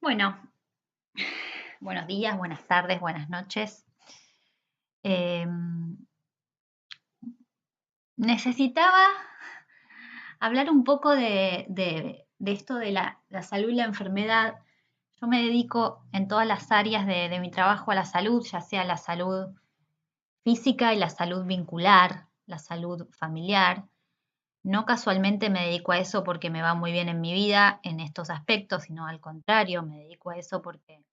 Bueno, buenos días, buenas tardes, buenas noches. Necesitaba hablar un poco de esto de la salud y la enfermedad. Yo me dedico en todas las áreas de mi trabajo a la salud, ya sea la salud física y la salud vincular, la salud familiar. No casualmente me dedico a eso porque me va muy bien en mi vida en estos aspectos, sino al contrario, me dedico a eso porque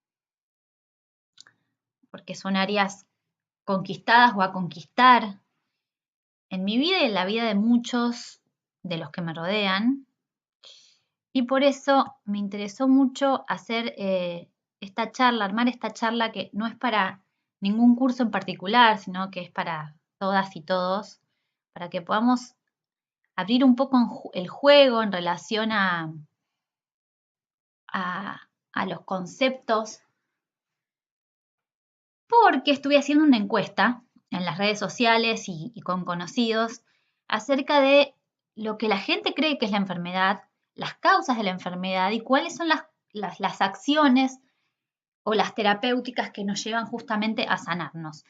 son áreas conquistadas o a conquistar en mi vida y en la vida de muchos de los que me rodean. Y por eso me interesó mucho hacer esta charla, armar esta charla que no es para ningún curso en particular, sino que es para todas y todos, para que podamos abrir un poco el juego en relación a los conceptos, porque estuve haciendo una encuesta en las redes sociales y con conocidos acerca de lo que la gente cree que es la enfermedad, las causas de la enfermedad y cuáles son las acciones o las terapéuticas que nos llevan justamente a sanarnos.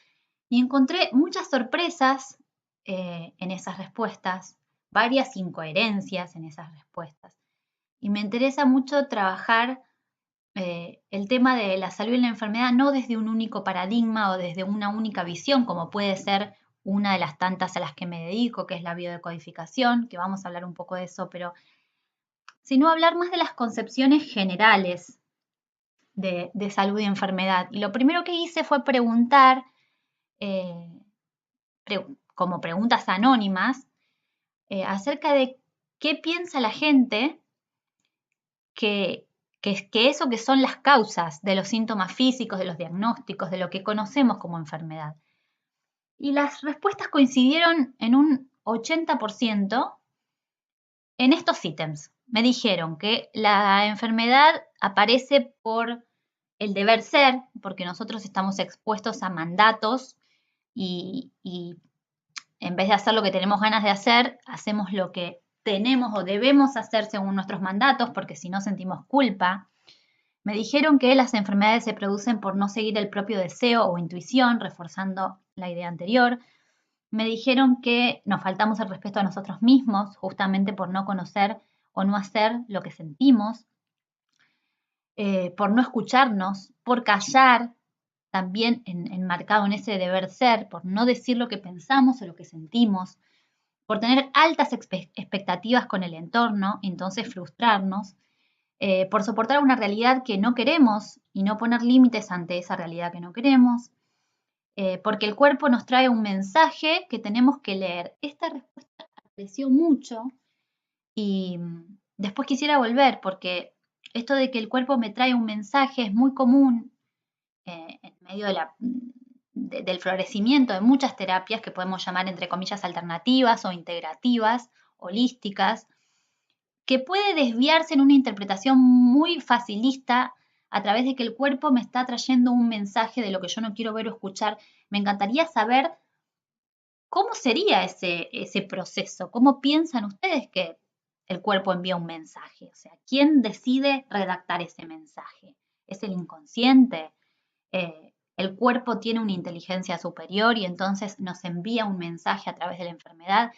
Y encontré muchas sorpresas en esas respuestas, varias incoherencias en esas respuestas. Y me interesa mucho trabajar el tema de la salud y la enfermedad no desde un único paradigma o desde una única visión, como puede ser una de las tantas a las que me dedico, que es la biodecodificación, que vamos a hablar un poco de eso, pero sino hablar más de las concepciones generales de salud y enfermedad. Y lo primero que hice fue preguntar, eh, como preguntas anónimas, acerca de qué piensa la gente que, que eso que son las causas de los síntomas físicos, de los diagnósticos, de lo que conocemos como enfermedad. Y las respuestas coincidieron en un 80% en estos ítems. Me dijeron que la enfermedad aparece por el deber ser, porque nosotros estamos expuestos a mandatos y en vez de hacer lo que tenemos ganas de hacer, hacemos lo que tenemos o debemos hacer según nuestros mandatos, porque si no sentimos culpa. Me dijeron que las enfermedades se producen por no seguir el propio deseo o intuición, reforzando la idea anterior. Me dijeron que nos faltamos el respeto a nosotros mismos, justamente por no conocer o no hacer lo que sentimos, por no escucharnos, por callar, también enmarcado en ese deber ser, por no decir lo que pensamos o lo que sentimos, por tener altas expectativas con el entorno, entonces frustrarnos, por soportar una realidad que no queremos y no poner límites ante esa realidad que no queremos, porque el cuerpo nos trae un mensaje que tenemos que leer. Esta respuesta apreció mucho y después quisiera volver porque esto de que el cuerpo me trae un mensaje es muy común en medio del florecimiento de muchas terapias que podemos llamar entre comillas alternativas o integrativas, holísticas, que puede desviarse en una interpretación muy facilista a través de que el cuerpo me está trayendo un mensaje de lo que yo no quiero ver o escuchar. Me encantaría saber cómo sería ese proceso, cómo piensan ustedes que el cuerpo envía un mensaje, o sea, ¿quién decide redactar ese mensaje? ¿Es el inconsciente? ¿El cuerpo tiene una inteligencia superior y entonces nos envía un mensaje a través de la enfermedad?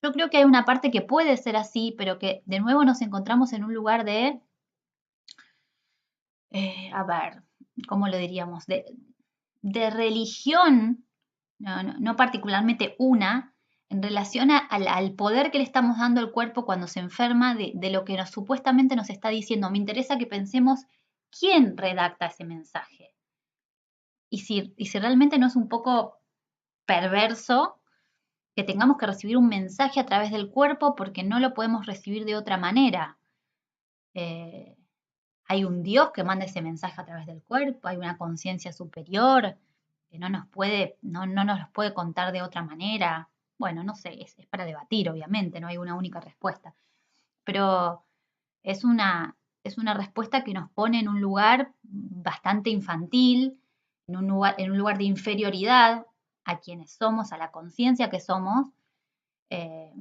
Yo creo que hay una parte que puede ser así, pero que de nuevo nos encontramos en un lugar a ver, ¿cómo lo diríamos? De religión, no particularmente una, en relación al poder que le estamos dando al cuerpo cuando se enferma de lo que supuestamente nos está diciendo. Me interesa que pensemos quién redacta ese mensaje. Y si realmente no es un poco perverso que tengamos que recibir un mensaje a través del cuerpo porque no lo podemos recibir de otra manera. Eh, hay un Dios que manda ese mensaje a través del cuerpo, hay una conciencia superior que no nos los puede contar de otra manera. Bueno, no sé, es para debatir, obviamente, no hay una única respuesta. Pero es es una respuesta que nos pone en un lugar bastante infantil, en un lugar de inferioridad a quienes somos, a la conciencia que somos, eh,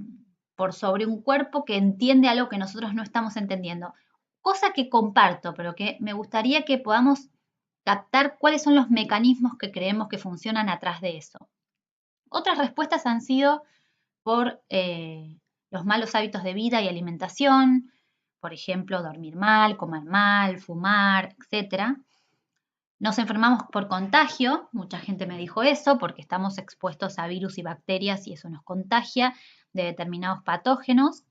por sobre un cuerpo que entiende algo que nosotros no estamos entendiendo. cosa que comparto, pero que me gustaría que podamos captar cuáles son los mecanismos que creemos que funcionan atrás de eso. Otras respuestas han sido por los malos hábitos de vida y alimentación, por ejemplo, dormir mal, comer mal, fumar, etc. Nos enfermamos por contagio, mucha gente me dijo eso, porque estamos expuestos a virus y bacterias y eso nos contagia de determinados patógenos.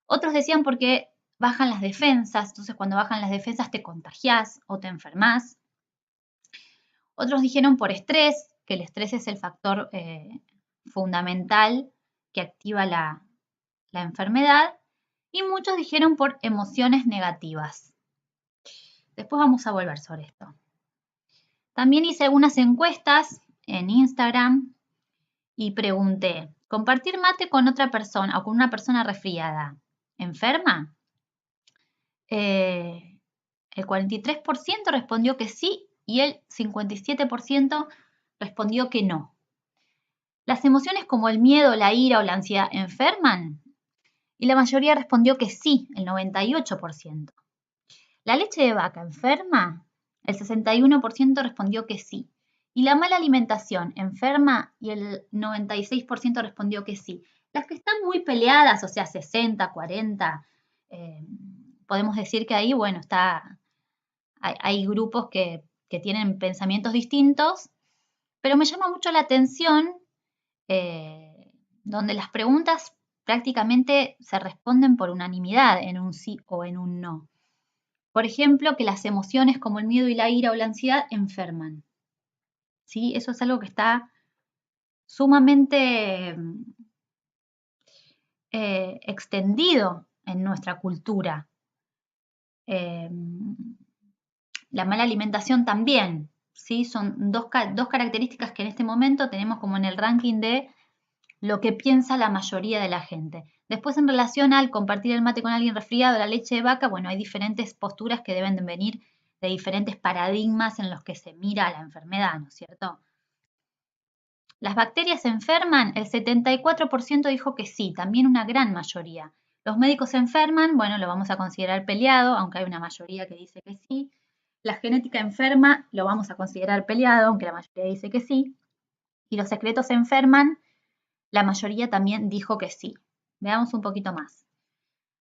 Otros decían porque bajan las defensas, entonces cuando bajan las defensas te contagiás o te enfermas. Otros dijeron por estrés, que el estrés es el factor fundamental que activa la enfermedad. Y muchos dijeron por emociones negativas. Después vamos a volver sobre esto. También hice algunas encuestas en Instagram y pregunté, ¿compartir mate con otra persona o con una persona resfriada enferma? El 43% respondió que sí y el 57% respondió que no. ¿Las emociones como el miedo, la ira o la ansiedad enferman? Y la mayoría respondió que sí, el 98%. ¿La leche de vaca enferma? El 61% respondió que sí. ¿Y la mala alimentación enferma? Y el 96% respondió que sí. Las que están muy peleadas, o sea, 60, 40, podemos decir que ahí, bueno, hay grupos que tienen pensamientos distintos, pero me llama mucho la atención donde las preguntas prácticamente se responden por unanimidad en un sí o en un no. Por ejemplo, que las emociones como el miedo y la ira o la ansiedad enferman. ¿Sí? Eso es algo que está sumamente extendido en nuestra cultura. La mala alimentación también, ¿sí? Son dos características que en este momento tenemos como en el ranking de lo que piensa la mayoría de la gente. Después, en relación al compartir el mate con alguien resfriado, la leche de vaca, bueno, hay diferentes posturas que deben de venir de diferentes paradigmas en los que se mira a la enfermedad, ¿no es cierto? ¿Las bacterias se enferman? El 74% dijo que sí, también una gran mayoría. ¿Los médicos se enferman? Bueno, lo vamos a considerar peleado, aunque hay una mayoría que dice que sí. La genética enferma lo vamos a considerar peleado, aunque la mayoría dice que sí. Y los secretos se enferman, la mayoría también dijo que sí. Veamos un poquito más.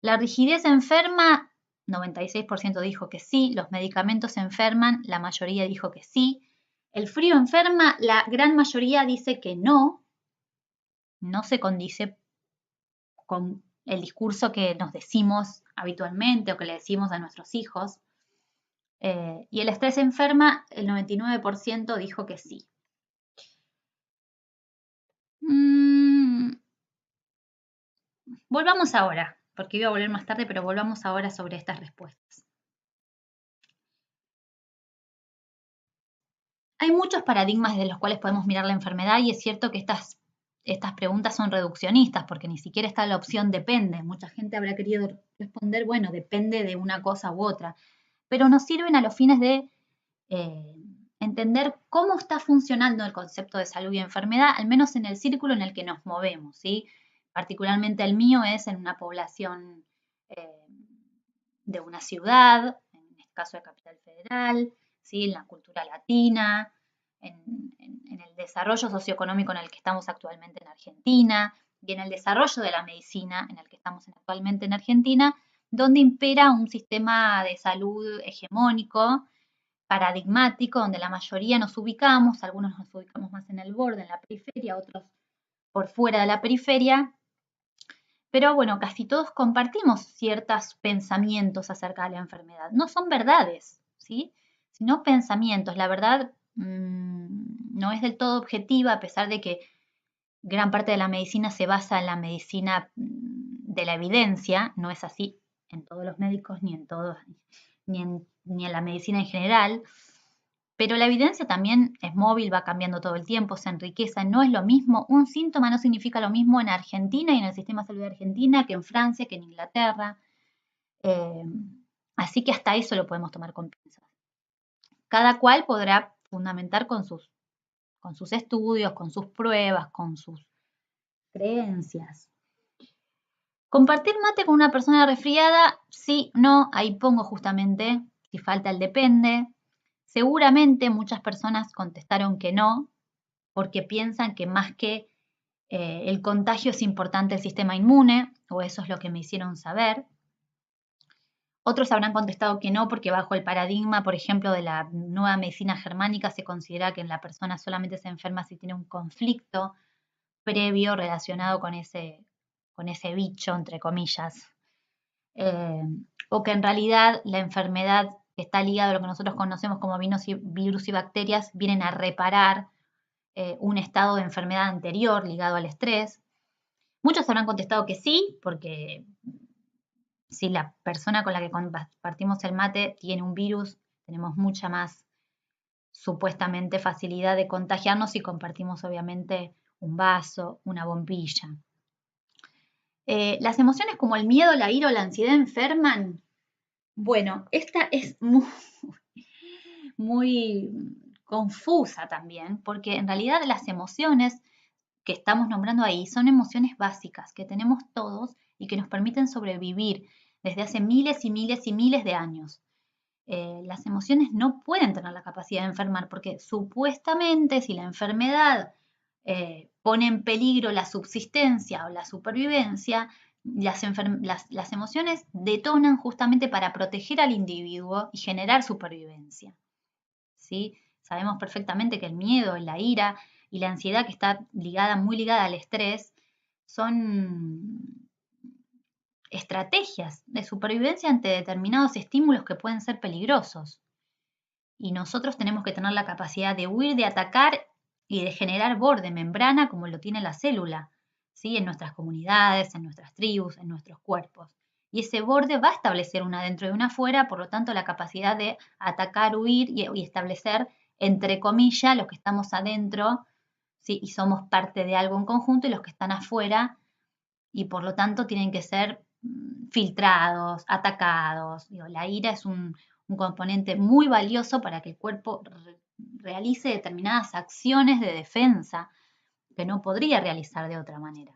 La rigidez enferma, 96% dijo que sí. Los medicamentos enferman, la mayoría dijo que sí. El frío enferma, la gran mayoría dice que no. No se condice con el discurso que nos decimos habitualmente o que le decimos a nuestros hijos. Y el estrés enferma, el 99% dijo que sí. Volvamos ahora, porque iba a volver más tarde, pero volvamos ahora sobre estas respuestas. Hay muchos paradigmas de los cuales podemos mirar la enfermedad y es cierto que estas preguntas son reduccionistas porque ni siquiera está la opción depende. Mucha gente habrá querido responder, bueno, depende de una cosa u otra, pero nos sirven a los fines de entender cómo está funcionando el concepto de salud y enfermedad, al menos en el círculo en el que nos movemos, ¿sí? Particularmente el mío es en una población de una ciudad, en este caso de Capital Federal, ¿sí? En la cultura latina, en el desarrollo socioeconómico en el que estamos actualmente en Argentina y en el desarrollo de la medicina en el que estamos actualmente en Argentina, donde impera un sistema de salud hegemónico, paradigmático, donde la mayoría nos ubicamos, algunos nos ubicamos más en el borde, en la periferia, otros por fuera de la periferia, pero bueno, casi todos compartimos ciertos pensamientos acerca de la enfermedad. No son verdades, ¿sí? Sino pensamientos. La verdad no es del todo objetiva, a pesar de que gran parte de la medicina se basa en la medicina de la evidencia. No es así en todos los médicos, ni en todos, ni en la medicina en general. Pero la evidencia también es móvil, va cambiando todo el tiempo, se enriquece, no es lo mismo. Un síntoma no significa lo mismo en Argentina y en el sistema de salud de Argentina que en Francia, que en Inglaterra. Eh, así que hasta eso lo podemos tomar con pinzas. Cada cual podrá fundamentar con sus estudios, con sus pruebas, con sus creencias. Compartir mate con una persona resfriada, sí, no, ahí pongo justamente, si falta el depende. Seguramente muchas personas contestaron que no, porque piensan que más que el contagio es importante el sistema inmune, o eso es lo que me hicieron saber. Otros habrán contestado que no, porque bajo el paradigma, por ejemplo, de la nueva medicina germánica, se considera que la persona solamente se enferma si tiene un conflicto previo relacionado con ese bicho, entre comillas. Eh, o que en realidad la enfermedad que está ligada a lo que nosotros conocemos como virus y bacterias vienen a reparar un estado de enfermedad anterior ligado al estrés. Muchos habrán contestado que sí, porque si la persona con la que compartimos el mate tiene un virus, tenemos mucha más supuestamente facilidad de contagiarnos si compartimos obviamente un vaso, una bombilla. Las emociones como el miedo, la ira o la ansiedad enferman. Bueno, esta es muy confusa también, porque en realidad las emociones que estamos nombrando ahí son emociones básicas que tenemos todos y que nos permiten sobrevivir desde hace miles y miles y miles de años. Las emociones no pueden tener la capacidad de enfermar porque supuestamente si la enfermedad pone en peligro la subsistencia o la supervivencia, las emociones detonan justamente para proteger al individuo y generar supervivencia. ¿Sí? Sabemos perfectamente que el miedo, la ira y la ansiedad, que está muy ligada al estrés, son estrategias de supervivencia ante determinados estímulos que pueden ser peligrosos. Y nosotros tenemos que tener la capacidad de huir, de atacar y de generar borde, membrana, como lo tiene la célula, ¿sí? En nuestras comunidades, en nuestras tribus, en nuestros cuerpos. Y ese borde va a establecer una dentro y una afuera, por lo tanto la capacidad de atacar, huir y establecer, entre comillas, los que estamos adentro, ¿sí? Y somos parte de algo en conjunto, y los que están afuera, y por lo tanto tienen que ser filtrados, atacados. Digo, la ira es un componente muy valioso para que el cuerpo realice determinadas acciones de defensa que no podría realizar de otra manera.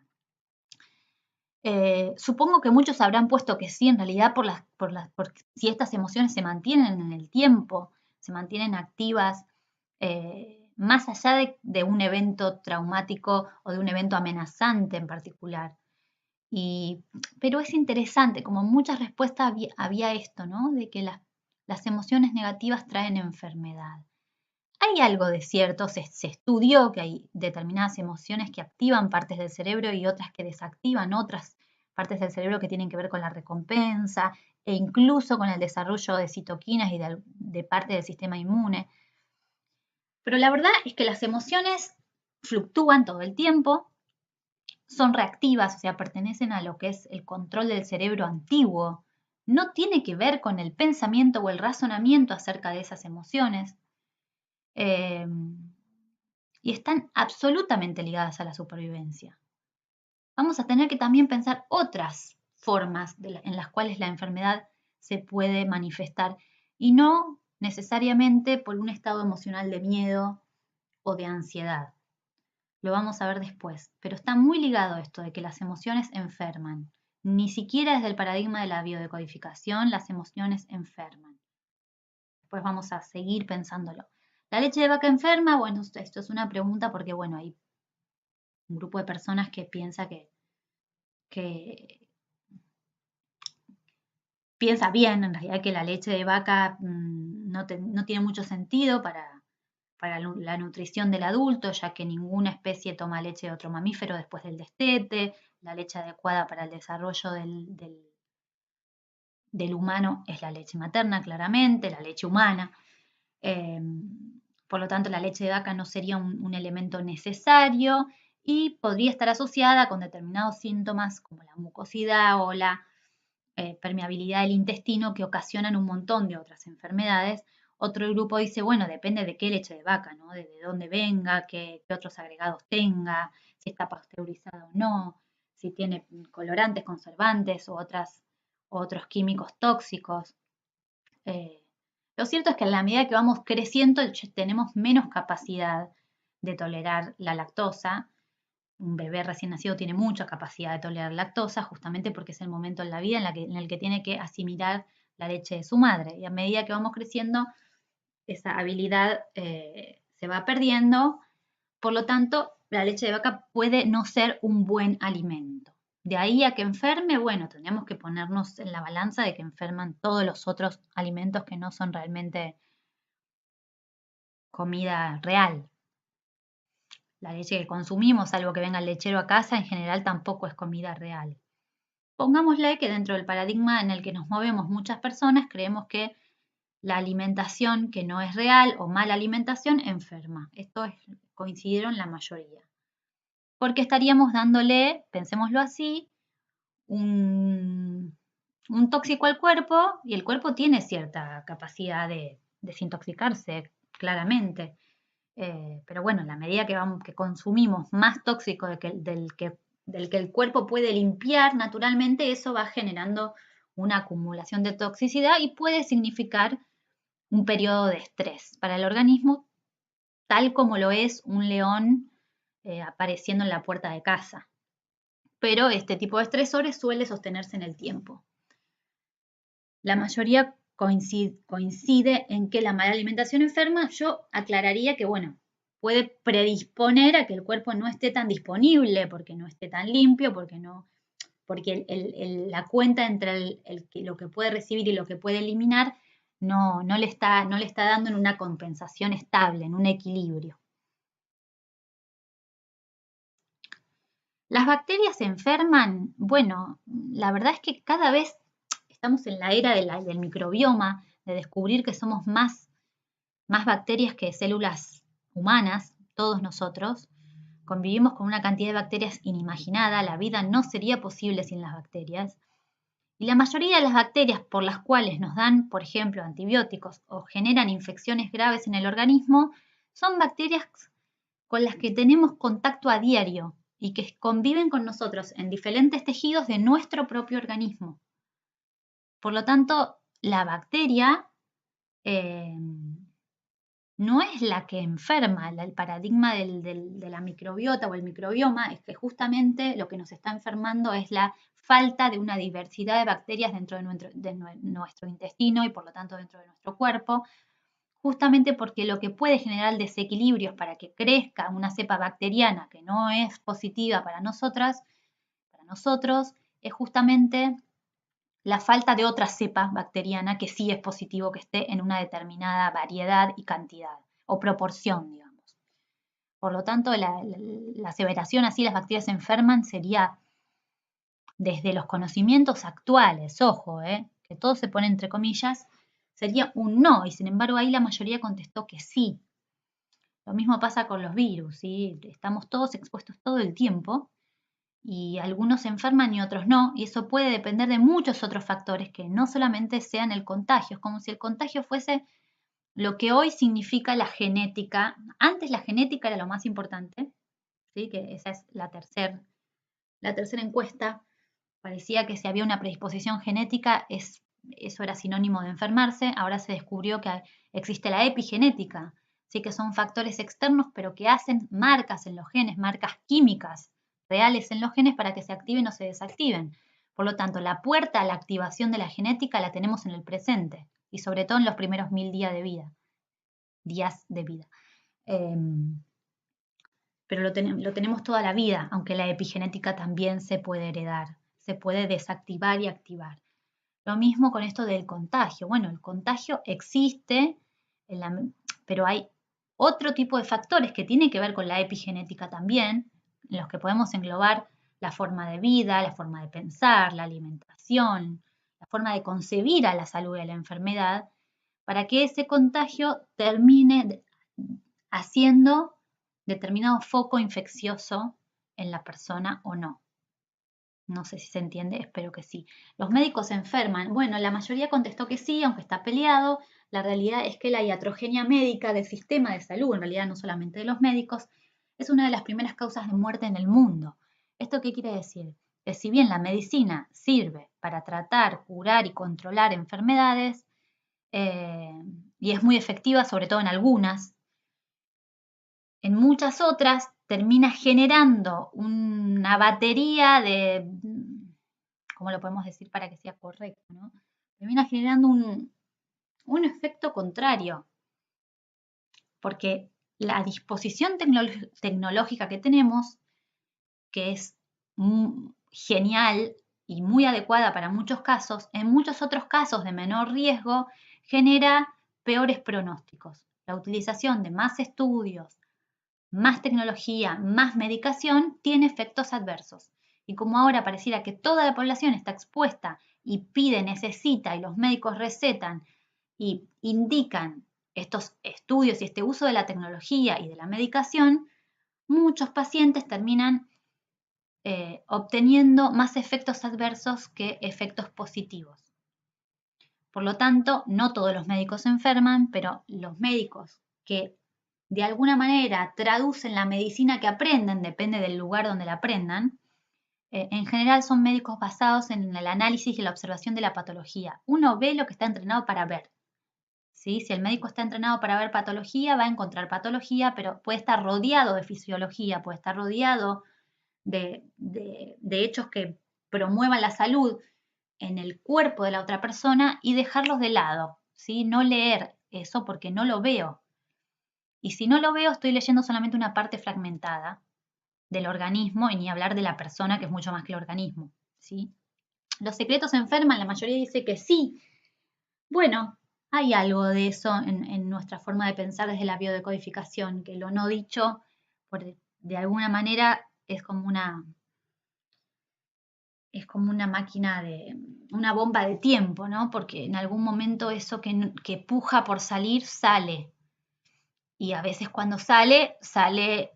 Supongo que muchos habrán puesto que sí, en realidad, por si estas emociones se mantienen en el tiempo, se mantienen activas, más allá de un evento traumático o de un evento amenazante en particular. Pero es interesante, como muchas respuestas había esto, ¿no? De que las emociones negativas traen enfermedad. Hay algo de cierto, se estudió que hay determinadas emociones que activan partes del cerebro y otras que desactivan otras partes del cerebro que tienen que ver con la recompensa e incluso con el desarrollo de citoquinas y de parte del sistema inmune. Pero la verdad es que las emociones fluctúan todo el tiempo, son reactivas, o sea, pertenecen a lo que es el control del cerebro antiguo. No tiene que ver con el pensamiento o el razonamiento acerca de esas emociones. Eh, y están absolutamente ligadas a la supervivencia. Vamos a tener que también pensar otras formas en las cuales la enfermedad se puede manifestar y no necesariamente por un estado emocional de miedo o de ansiedad. Lo vamos a ver después, pero está muy ligado esto de que las emociones enferman. Ni siquiera desde el paradigma de la biodecodificación las emociones enferman. Después vamos a seguir pensándolo. ¿La leche de vaca enferma? Bueno, esto es una pregunta porque, bueno, hay un grupo de personas que piensa que piensa bien, en realidad, que la leche de vaca no tiene mucho sentido para la nutrición del adulto, ya que ninguna especie toma leche de otro mamífero después del destete. La leche adecuada para el desarrollo del humano es la leche materna, claramente, la leche humana. Eh, por lo tanto, la leche de vaca no sería un elemento necesario y podría estar asociada con determinados síntomas como la mucosidad o la permeabilidad del intestino que ocasionan un montón de otras enfermedades. Otro grupo dice, bueno, depende de qué leche de vaca, ¿no? De dónde venga, qué otros agregados tenga, si está pasteurizada o no, si tiene colorantes, conservantes o otros químicos tóxicos. Eh, lo cierto es que en la medida que vamos creciendo tenemos menos capacidad de tolerar la lactosa, un bebé recién nacido tiene mucha capacidad de tolerar lactosa, justamente porque es el momento en la vida en el que tiene que asimilar la leche de su madre. Y a medida que vamos creciendo, esa habilidad se va perdiendo. Por lo tanto, la leche de vaca puede no ser un buen alimento. De ahí a que enferme, bueno, tendríamos que ponernos en la balanza de que enferman todos los otros alimentos que no son realmente comida real. La leche que consumimos, salvo que venga el lechero a casa, en general tampoco es comida real. Pongámosle que dentro del paradigma en el que nos movemos muchas personas, creemos que la alimentación que no es real o mala alimentación enferma. Coincidieron la mayoría. Porque estaríamos dándole, pensémoslo así, un tóxico al cuerpo y el cuerpo tiene cierta capacidad de desintoxicarse, claramente. Pero bueno, en la medida que consumimos más tóxico del que el cuerpo puede limpiar naturalmente, eso va generando una acumulación de toxicidad y puede significar un periodo de estrés para el organismo, tal como lo es un león apareciendo en la puerta de casa. Pero este tipo de estresores suele sostenerse en el tiempo. La mayoría coincide en que la mala alimentación enferma. Yo aclararía que, bueno, puede predisponer a que el cuerpo no esté tan disponible, porque no esté tan limpio, porque la cuenta entre lo que puede recibir y lo que puede eliminar no le está dando en una compensación estable, en un equilibrio. ¿Las bacterias se enferman? Bueno, la verdad es que cada vez estamos en la era del microbioma, de descubrir que somos más bacterias que células humanas, todos nosotros. Convivimos con una cantidad de bacterias inimaginada, la vida no sería posible sin las bacterias. Y la mayoría de las bacterias por las cuales nos dan, por ejemplo, antibióticos o generan infecciones graves en el organismo, son bacterias con las que tenemos contacto a diario y que conviven con nosotros en diferentes tejidos de nuestro propio organismo. Por lo tanto, la bacteria no es la que enferma. El paradigma de la microbiota o el microbioma es que justamente lo que nos está enfermando es la falta de una diversidad de bacterias dentro de nuestro intestino y por lo tanto dentro de nuestro cuerpo, justamente porque lo que puede generar desequilibrios para que crezca una cepa bacteriana que no es positiva para nosotros, es justamente la falta de otra cepa bacteriana que sí es positivo que esté en una determinada variedad y cantidad o proporción, digamos. Por lo tanto, la aseveración así las bacterias se enferman sería desde los conocimientos actuales, ojo, que todo se pone entre comillas, sería un no, y sin embargo ahí la mayoría contestó que sí. Lo mismo pasa con los virus, ¿sí? Estamos todos expuestos todo el tiempo y algunos se enferman y otros no, y eso puede depender de muchos otros factores que no solamente sean el contagio, es como si el contagio fuese lo que hoy significa la genética. Antes la genética era lo más importante, ¿sí? Que esa es la tercera encuesta, parecía que si había una predisposición genética eso era sinónimo de enfermarse. Ahora se descubrió que existe la epigenética, ¿sí? Que son factores externos pero que hacen marcas en los genes, marcas químicas reales en los genes para que se activen o se desactiven. Por lo tanto, la puerta a la activación de la genética la tenemos en el presente y sobre todo en los primeros 1000 días de vida. Pero lo tenemos toda la vida, aunque la epigenética también se puede heredar, se puede desactivar y activar. Lo mismo con esto del contagio. Bueno, el contagio existe, pero hay otro tipo de factores que tienen que ver con la epigenética también, en los que podemos englobar la forma de vida, la forma de pensar, la alimentación, la forma de concebir a la salud y a la enfermedad, para que ese contagio termine haciendo determinado foco infeccioso en la persona o no. No sé si se entiende, espero que sí. ¿Los médicos se enferman? Bueno, la mayoría contestó que sí, aunque está peleado. La realidad es que la iatrogenia médica del sistema de salud, en realidad no solamente de los médicos, es una de las primeras causas de muerte en el mundo. ¿Esto qué quiere decir? Que si bien la medicina sirve para tratar, curar y controlar enfermedades, y es muy efectiva, sobre todo en algunas, en muchas otras termina generando una batería de, ¿cómo lo podemos decir para que sea correcto, ¿no? Termina generando un efecto contrario, porque la disposición tecnológica que tenemos, que es genial y muy adecuada para muchos casos, en muchos otros casos de menor riesgo genera peores pronósticos. La utilización de más estudios, más tecnología, más medicación tiene efectos adversos. Y como ahora pareciera que toda la población está expuesta y pide, necesita, y los médicos recetan y indican estos estudios y este uso de la tecnología y de la medicación, muchos pacientes terminan obteniendo más efectos adversos que efectos positivos. Por lo tanto, no todos los médicos se enferman, pero los médicos que de alguna manera traducen la medicina que aprenden, depende del lugar donde la aprendan, en general son médicos basados en el análisis y la observación de la patología. Uno ve lo que está entrenado para ver. ¿Sí? Si el médico está entrenado para ver patología, va a encontrar patología, pero puede estar rodeado de fisiología, puede estar rodeado de hechos que promuevan la salud en el cuerpo de la otra persona y dejarlos de lado, ¿sí? No leer eso porque no lo veo. Y si no lo veo, estoy leyendo solamente una parte fragmentada del organismo y ni hablar de la persona, que es mucho más que el organismo, ¿sí? ¿Los secretos enferman? La mayoría dice que sí. Bueno, hay algo de eso en nuestra forma de pensar desde la biodecodificación, que lo no dicho, de alguna manera, es como una máquina una bomba de tiempo, ¿no? Porque en algún momento eso que puja por salir, sale. Y a veces cuando sale, sale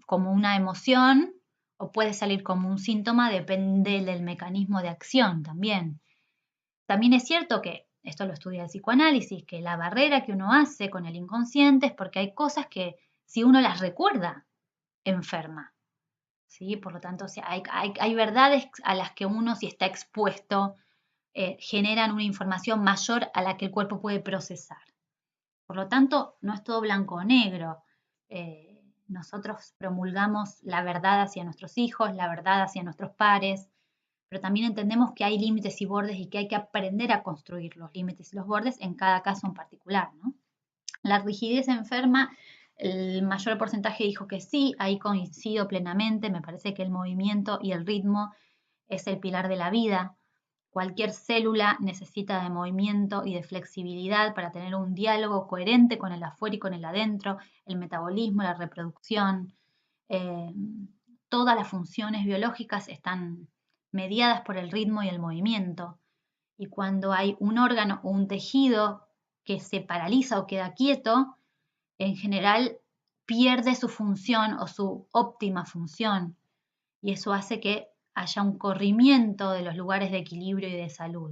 como una emoción o puede salir como un síntoma, depende del mecanismo de acción también. También es cierto que, esto lo estudia el psicoanálisis, que la barrera que uno hace con el inconsciente es porque hay cosas que si uno las recuerda, enferma. ¿Sí? Por lo tanto, hay verdades a las que uno, si está expuesto, generan una información mayor a la que el cuerpo puede procesar. Por lo tanto, no es todo blanco o negro. Nosotros promulgamos la verdad hacia nuestros hijos, la verdad hacia nuestros pares, pero también entendemos que hay límites y bordes y que hay que aprender a construir los límites y los bordes en cada caso en particular, ¿no? La rigidez enferma, el mayor porcentaje dijo que sí, ahí coincido plenamente, me parece que el movimiento y el ritmo es el pilar de la vida. Cualquier célula necesita de movimiento y de flexibilidad para tener un diálogo coherente con el afuera y con el adentro, el metabolismo, la reproducción. Eh, Todas las funciones biológicas están mediadas por el ritmo y el movimiento. Y cuando hay un órgano o un tejido que se paraliza o queda quieto, en general pierde su función o su óptima función. Y eso hace que haya un corrimiento de los lugares de equilibrio y de salud.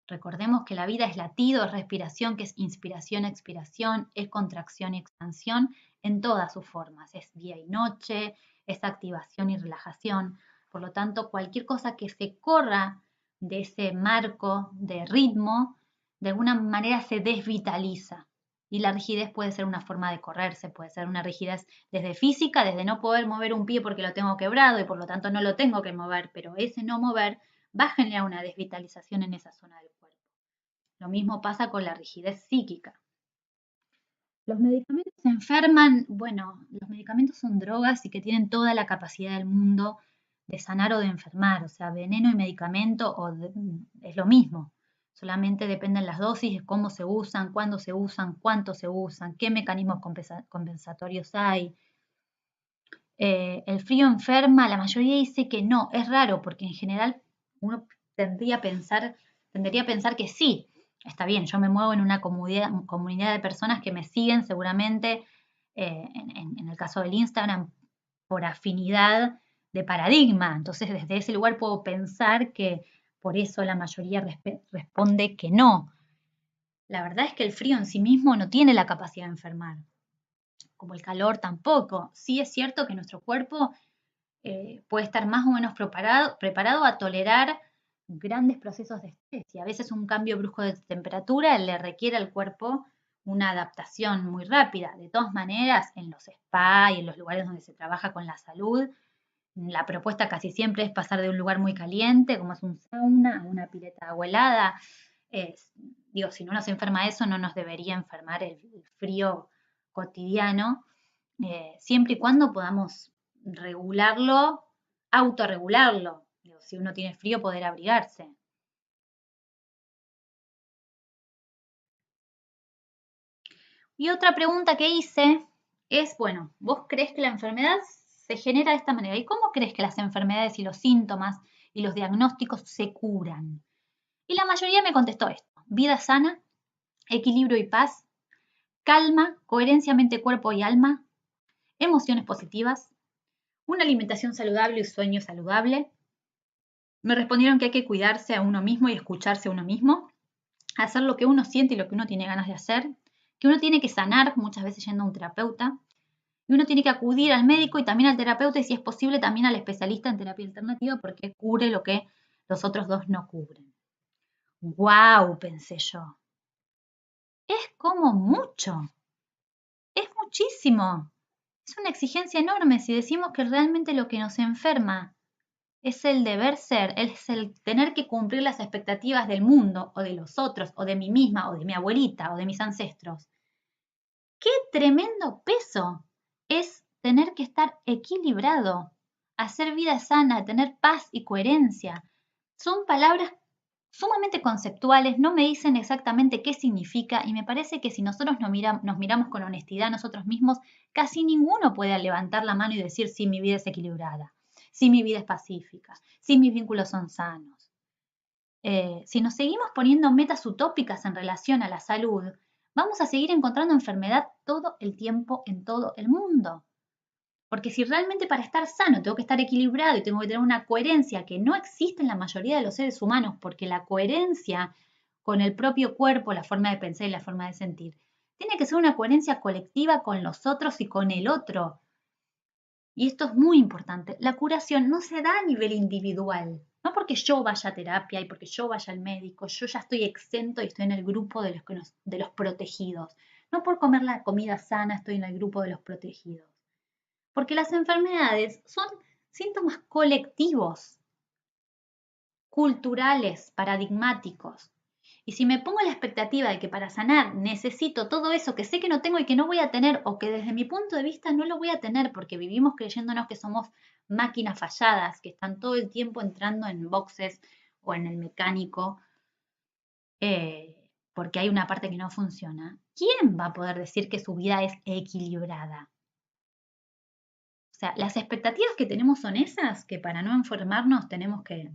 Recordemos que la vida es latido, es respiración, que es inspiración, expiración, es contracción y expansión en todas sus formas. Es día y noche, es activación y relajación. Por lo tanto, cualquier cosa que se corra de ese marco de ritmo, de alguna manera se desvitaliza. Y la rigidez puede ser una forma de correrse, puede ser una rigidez desde física, desde no poder mover un pie porque lo tengo quebrado y por lo tanto no lo tengo que mover, pero ese no mover va a generar una desvitalización en esa zona del cuerpo. Lo mismo pasa con la rigidez psíquica. Los medicamentos se enferman, bueno, los medicamentos son drogas y que tienen toda la capacidad del mundo de sanar o de enfermar, o sea, veneno y medicamento es lo mismo, solamente dependen las dosis, cómo se usan, cuándo se usan, cuánto se usan, qué mecanismos compensatorios hay. El frío enferma, la mayoría dice que no, es raro porque en general uno tendría a pensar que sí, está bien, yo me muevo en una comunidad de personas que me siguen seguramente, en el caso del Instagram, por afinidad de paradigma, entonces desde ese lugar puedo pensar que por eso la mayoría responde que no. La verdad es que el frío en sí mismo no tiene la capacidad de enfermar, como el calor tampoco. Sí es cierto que nuestro cuerpo puede estar más o menos preparado a tolerar grandes procesos de estrés y a veces un cambio brusco de temperatura le requiere al cuerpo una adaptación muy rápida. De todas maneras, en los spa y en los lugares donde se trabaja con la salud, la propuesta casi siempre es pasar de un lugar muy caliente, como es un sauna, a una pileta de agua helada. Digo, si no nos enferma eso, no nos debería enfermar el frío cotidiano, siempre y cuando podamos regularlo, autorregularlo. Digo, si uno tiene frío, poder abrigarse. Y otra pregunta que hice es, bueno, ¿vos crees que la enfermedad se genera de esta manera? ¿Y cómo crees que las enfermedades y los síntomas y los diagnósticos se curan? Y la mayoría me contestó esto: vida sana, equilibrio y paz, calma, coherencia mente, cuerpo y alma, emociones positivas, una alimentación saludable y sueño saludable. Me respondieron que hay que cuidarse a uno mismo y escucharse a uno mismo, hacer lo que uno siente y lo que uno tiene ganas de hacer, que uno tiene que sanar muchas veces yendo a un terapeuta, y uno tiene que acudir al médico y también al terapeuta y si es posible también al especialista en terapia alternativa porque cubre lo que los otros dos no cubren. ¡Wow! Pensé yo. Es como mucho. Es muchísimo. Es una exigencia enorme si decimos que realmente lo que nos enferma es el deber ser, es el tener que cumplir las expectativas del mundo o de los otros o de mí misma o de mi abuelita o de mis ancestros. ¡Qué tremendo peso es tener que estar equilibrado, hacer vida sana, tener paz y coherencia! Son palabras sumamente conceptuales, no me dicen exactamente qué significa y me parece que si nosotros nos miramos con honestidad a nosotros mismos, casi ninguno puede levantar la mano y decir si mi vida es equilibrada, si mi vida es pacífica, si mis vínculos son sanos. Si nos seguimos poniendo metas utópicas en relación a la salud, vamos a seguir encontrando enfermedad todo el tiempo en todo el mundo. Porque si realmente para estar sano tengo que estar equilibrado y tengo que tener una coherencia que no existe en la mayoría de los seres humanos, porque la coherencia con el propio cuerpo, la forma de pensar y la forma de sentir, tiene que ser una coherencia colectiva con los otros y con el otro. Y esto es muy importante. La curación no se da a nivel individual. No porque yo vaya a terapia y porque yo vaya al médico, yo ya estoy exento y estoy en el grupo de los protegidos. No por comer la comida sana estoy en el grupo de los protegidos. Porque las enfermedades son síntomas colectivos, culturales, paradigmáticos. Y si me pongo la expectativa de que para sanar necesito todo eso que sé que no tengo y que no voy a tener, o que desde mi punto de vista no lo voy a tener porque vivimos creyéndonos que somos máquinas falladas, que están todo el tiempo entrando en boxes o en el mecánico, porque hay una parte que no funciona, ¿quién va a poder decir que su vida es equilibrada? O sea, las expectativas que tenemos son esas, que para no enfermarnos tenemos que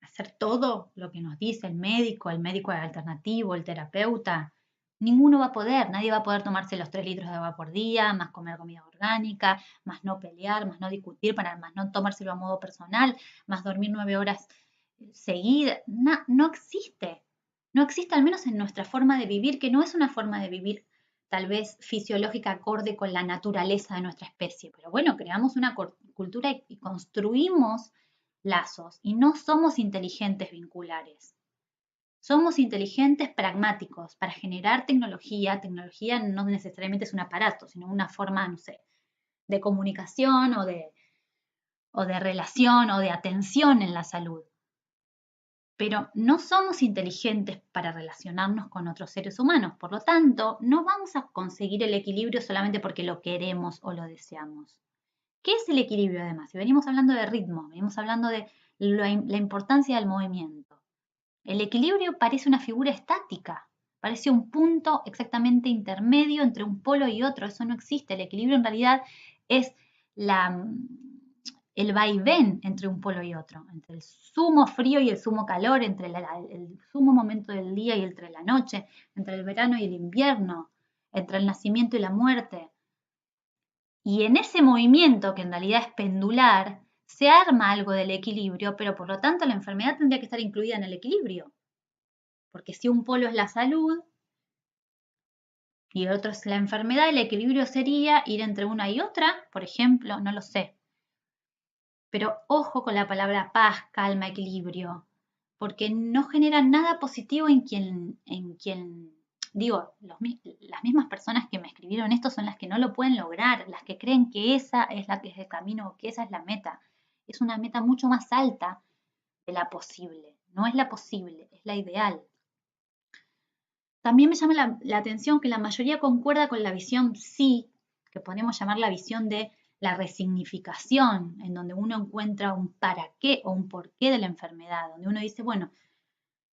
hacer todo lo que nos dice el médico alternativo, el terapeuta. Ninguno va a poder, nadie va a poder tomarse los 3 litros de agua por día, más comer comida orgánica, más no pelear, más no discutir, más no tomárselo a modo personal, más dormir 9 horas seguidas. No existe. No existe, al menos en nuestra forma de vivir, que no es una forma de vivir tal vez fisiológica acorde con la naturaleza de nuestra especie. Pero bueno, creamos una cultura y construimos lazos y no somos inteligentes vinculares. Somos inteligentes pragmáticos para generar tecnología. Tecnología no necesariamente es un aparato, sino una forma, no sé, de comunicación o de relación o de atención en la salud. Pero no somos inteligentes para relacionarnos con otros seres humanos. Por lo tanto, no vamos a conseguir el equilibrio solamente porque lo queremos o lo deseamos. ¿Qué es el equilibrio además? Si venimos hablando de ritmo, venimos hablando de la importancia del movimiento. El equilibrio parece una figura estática, parece un punto exactamente intermedio entre un polo y otro. Eso no existe. El equilibrio en realidad es el vaivén entre un polo y otro, entre el sumo frío y el sumo calor, entre el sumo momento del día y entre la noche, entre el verano y el invierno, entre el nacimiento y la muerte. Y en ese movimiento, que en realidad es pendular, se arma algo del equilibrio, pero por lo tanto la enfermedad tendría que estar incluida en el equilibrio. Porque si un polo es la salud y otro es la enfermedad, el equilibrio sería ir entre una y otra, por ejemplo, no lo sé. Pero ojo con la palabra paz, calma, equilibrio, porque no genera nada positivo en quien las mismas personas que me escribieron esto son las que no lo pueden lograr, las que creen que esa es la que es el camino, que esa es la meta. Es una meta mucho más alta de la posible. No es la posible, es la ideal. También me llama la atención que la mayoría concuerda con la visión sí, que podemos llamar la visión de la resignificación, en donde uno encuentra un para qué o un porqué de la enfermedad, donde uno dice, bueno,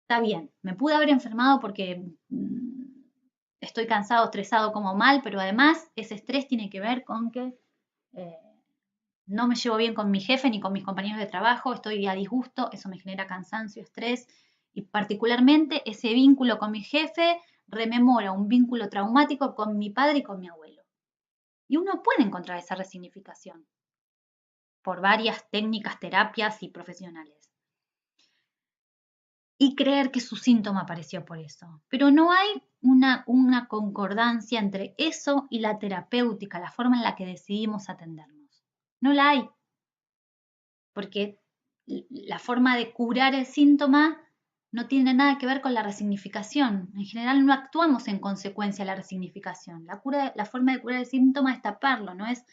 está bien, me pude haber enfermado porque estoy cansado, estresado, como mal, pero además ese estrés tiene que ver con que no me llevo bien con mi jefe ni con mis compañeros de trabajo, estoy a disgusto, eso me genera cansancio, estrés, y particularmente ese vínculo con mi jefe rememora un vínculo traumático con mi padre y con mi abuelo. Y uno puede encontrar esa resignificación por varias técnicas, terapias y profesionales. Y creer que su síntoma apareció por eso. Pero no hay una concordancia entre eso y la terapéutica, la forma en la que decidimos atendernos. No la hay. Porque la forma de curar el síntoma no tiene nada que ver con la resignificación. En general no actuamos en consecuencia de la resignificación. La forma de curar el síntoma es taparlo, no es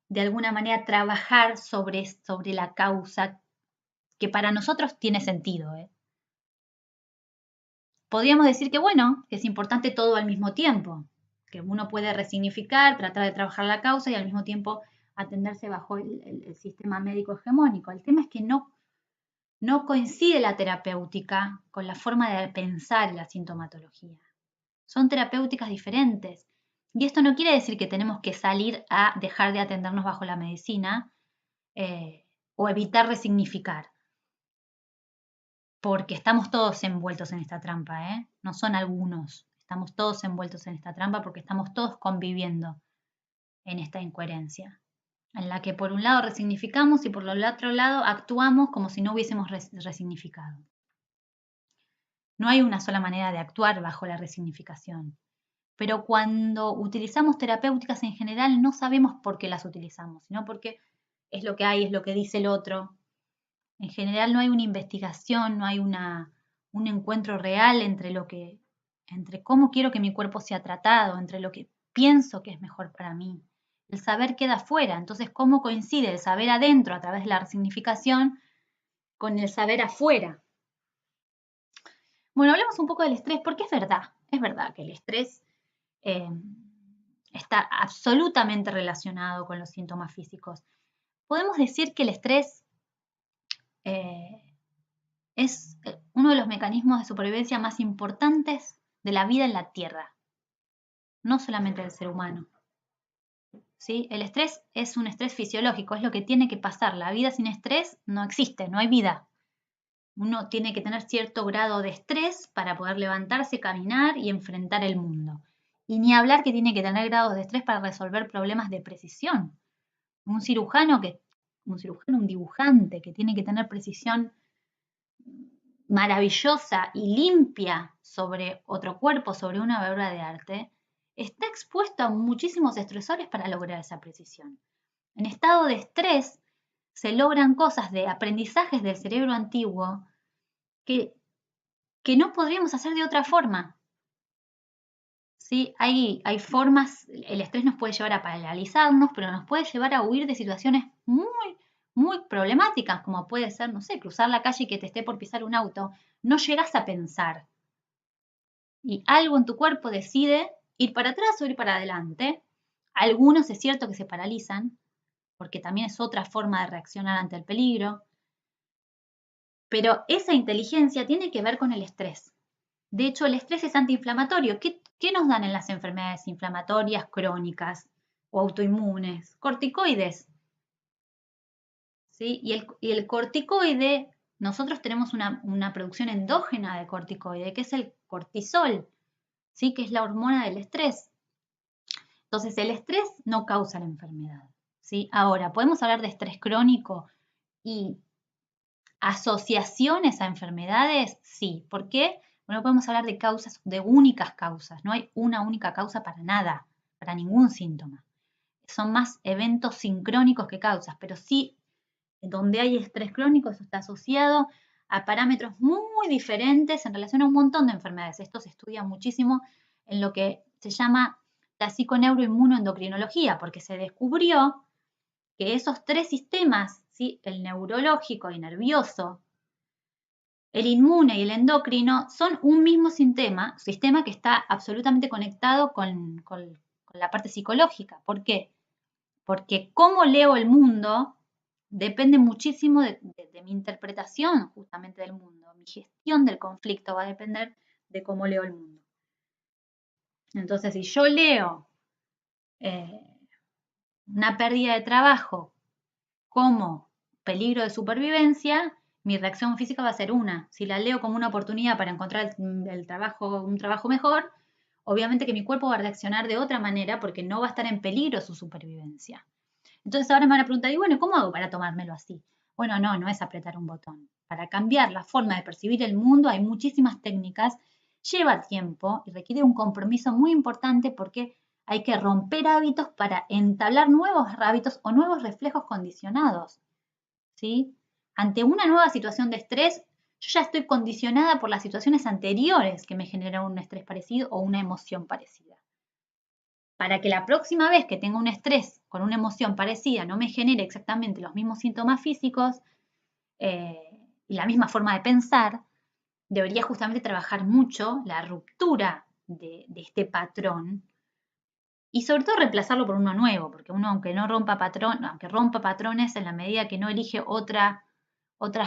de alguna manera trabajar sobre la causa que para nosotros tiene sentido. Podríamos decir que bueno, que es importante todo al mismo tiempo, que uno puede resignificar, tratar de trabajar la causa y al mismo tiempo atenderse bajo el sistema médico hegemónico. El tema es que no coincide la terapéutica con la forma de pensar en la sintomatología. Son terapéuticas diferentes. Y esto no quiere decir que tenemos que salir a dejar de atendernos bajo la medicina o evitar resignificar. Porque estamos todos envueltos en esta trampa, ¿eh? No son algunos. Estamos todos envueltos en esta trampa porque estamos todos conviviendo en esta incoherencia, en la que por un lado resignificamos y por el otro lado actuamos como si no hubiésemos resignificado. No hay una sola manera de actuar bajo la resignificación. Pero cuando utilizamos terapéuticas en general no sabemos por qué las utilizamos, sino porque es lo que hay, es lo que dice el otro. En general no hay una investigación, no hay un encuentro real entre cómo quiero que mi cuerpo sea tratado, entre lo que pienso que es mejor para mí. El saber queda fuera, entonces cómo coincide el saber adentro a través de la resignificación con el saber afuera. Bueno, hablemos un poco del estrés, porque es verdad que el estrés está absolutamente relacionado con los síntomas físicos. Podemos decir que el estrés es uno de los mecanismos de supervivencia más importantes de la vida en la Tierra, no solamente del ser humano. ¿Sí? El estrés es un estrés fisiológico, es lo que tiene que pasar. La vida sin estrés no existe, no hay vida. Uno tiene que tener cierto grado de estrés para poder levantarse, caminar y enfrentar el mundo. Y ni hablar que tiene que tener grados de estrés para resolver problemas de precisión. Un cirujano, un dibujante que tiene que tener precisión maravillosa y limpia sobre otro cuerpo, sobre una obra de arte, está expuesto a muchísimos estresores para lograr esa precisión. En estado de estrés se logran cosas de aprendizajes del cerebro antiguo que no podríamos hacer de otra forma. ¿Sí? Hay formas, el estrés nos puede llevar a paralizarnos, pero nos puede llevar a huir de situaciones muy problemáticas, como puede ser, no sé, cruzar la calle y que te esté por pisar un auto. No llegas a pensar. Y algo en tu cuerpo decide ir para atrás o ir para adelante. Algunos es cierto que se paralizan, porque también es otra forma de reaccionar ante el peligro. Pero esa inteligencia tiene que ver con el estrés. De hecho, el estrés es antiinflamatorio. ¿Qué nos dan en las enfermedades inflamatorias crónicas o autoinmunes? Corticoides. ¿Sí? Y el corticoide, nosotros tenemos una producción endógena de corticoide, que es el cortisol, ¿sí? Que es la hormona del estrés. Entonces, el estrés no causa la enfermedad. ¿Sí? Ahora, podemos hablar de estrés crónico y asociaciones a enfermedades, sí. ¿Por qué? Bueno, podemos hablar de causas, de únicas causas. No hay una única causa para nada, para ningún síntoma. Son más eventos sincrónicos que causas, pero sí, donde hay estrés crónico, eso está asociado a parámetros muy muy diferentes en relación a un montón de enfermedades. Esto se estudia muchísimo en lo que se llama la psiconeuroinmunoendocrinología, porque se descubrió que esos tres sistemas, ¿sí? El neurológico y nervioso, el inmune y el endocrino, son un mismo sistema que está absolutamente conectado con la parte psicológica. ¿Por qué? Porque cómo leo el mundo depende muchísimo de mi interpretación justamente del mundo. Mi gestión del conflicto va a depender de cómo leo el mundo. Entonces, si yo leo una pérdida de trabajo como peligro de supervivencia, mi reacción física va a ser una. Si la leo como una oportunidad para encontrar un trabajo mejor, obviamente que mi cuerpo va a reaccionar de otra manera porque no va a estar en peligro su supervivencia. Entonces ahora me van a preguntar, y bueno, ¿cómo hago para tomármelo así? Bueno, no es apretar un botón. Para cambiar la forma de percibir el mundo hay muchísimas técnicas, lleva tiempo y requiere un compromiso muy importante porque hay que romper hábitos para entablar nuevos hábitos o nuevos reflejos condicionados, ¿sí? Ante una nueva situación de estrés, yo ya estoy condicionada por las situaciones anteriores que me generaron un estrés parecido o una emoción parecida. Para que la próxima vez que tenga un estrés con una emoción parecida no me genere exactamente los mismos síntomas físicos y la misma forma de pensar, debería justamente trabajar mucho la ruptura de este patrón y sobre todo reemplazarlo por uno nuevo, porque uno aunque rompa patrones en la medida que no elige otra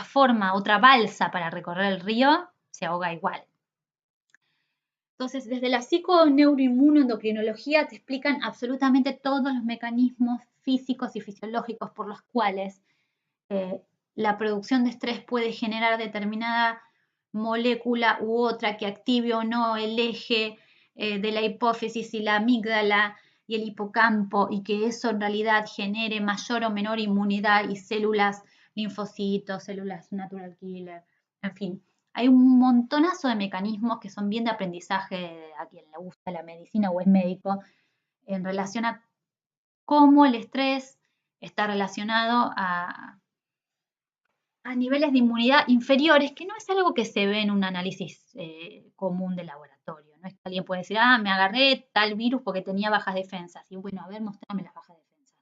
forma, otra balsa para recorrer el río, se ahoga igual. Entonces, desde la psiconeuroinmunoendocrinología te explican absolutamente todos los mecanismos físicos y fisiológicos por los cuales la producción de estrés puede generar determinada molécula u otra que active o no el eje de la hipófisis y la amígdala y el hipocampo y que eso en realidad genere mayor o menor inmunidad y células linfocitos, células natural killer, en fin. Hay un montonazo de mecanismos que son bien de aprendizaje a quien le gusta la medicina o es médico en relación a cómo el estrés está relacionado a niveles de inmunidad inferiores, que no es algo que se ve en un análisis común de laboratorio. No es que alguien puede decir, me agarré tal virus porque tenía bajas defensas. Y bueno, a ver, mostrame las bajas defensas.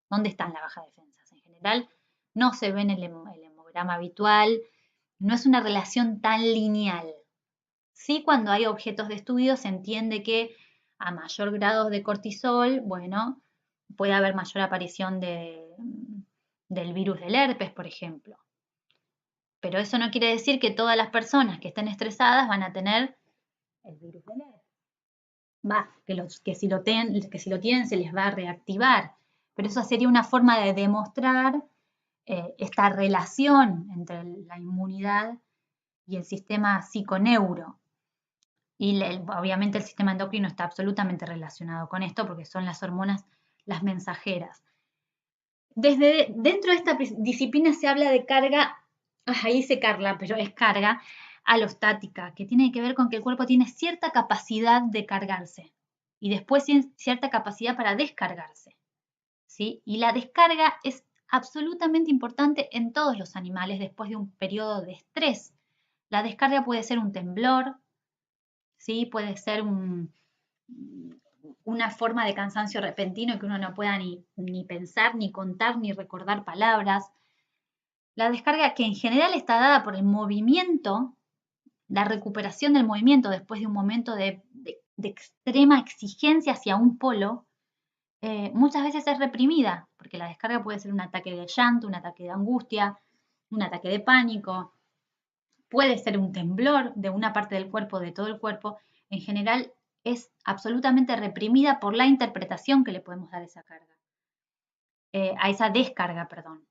¿Dónde están las bajas defensas? En general, no se ve en el hemograma habitual, no es una relación tan lineal. Sí, cuando hay objetos de estudio se entiende que a mayor grado de cortisol, bueno, puede haber mayor aparición del virus del herpes, por ejemplo. Pero eso no quiere decir que todas las personas que estén estresadas van a tener el virus del herpes. Que si lo tienen se les va a reactivar. Pero eso sería una forma de demostrar esta relación entre la inmunidad y el sistema psiconeuro. Y obviamente el sistema endocrino está absolutamente relacionado con esto porque son las hormonas las mensajeras. Desde dentro de esta disciplina se habla de carga, ahí dice Carla, pero es carga alostática, que tiene que ver con que el cuerpo tiene cierta capacidad de cargarse y después tiene cierta capacidad para descargarse, ¿sí? Y la descarga es absolutamente importante en todos los animales después de un periodo de estrés. La descarga puede ser un temblor, ¿sí? Puede ser una forma de cansancio repentino que uno no pueda ni pensar, ni contar, ni recordar palabras. La descarga que en general está dada por el movimiento, la recuperación del movimiento después de un momento de extrema exigencia hacia un polo, muchas veces es reprimida, porque la descarga puede ser un ataque de llanto, un ataque de angustia, un ataque de pánico, puede ser un temblor de una parte del cuerpo, de todo el cuerpo. En general es absolutamente reprimida por la interpretación que le podemos dar a esa carga, a esa descarga, perdón.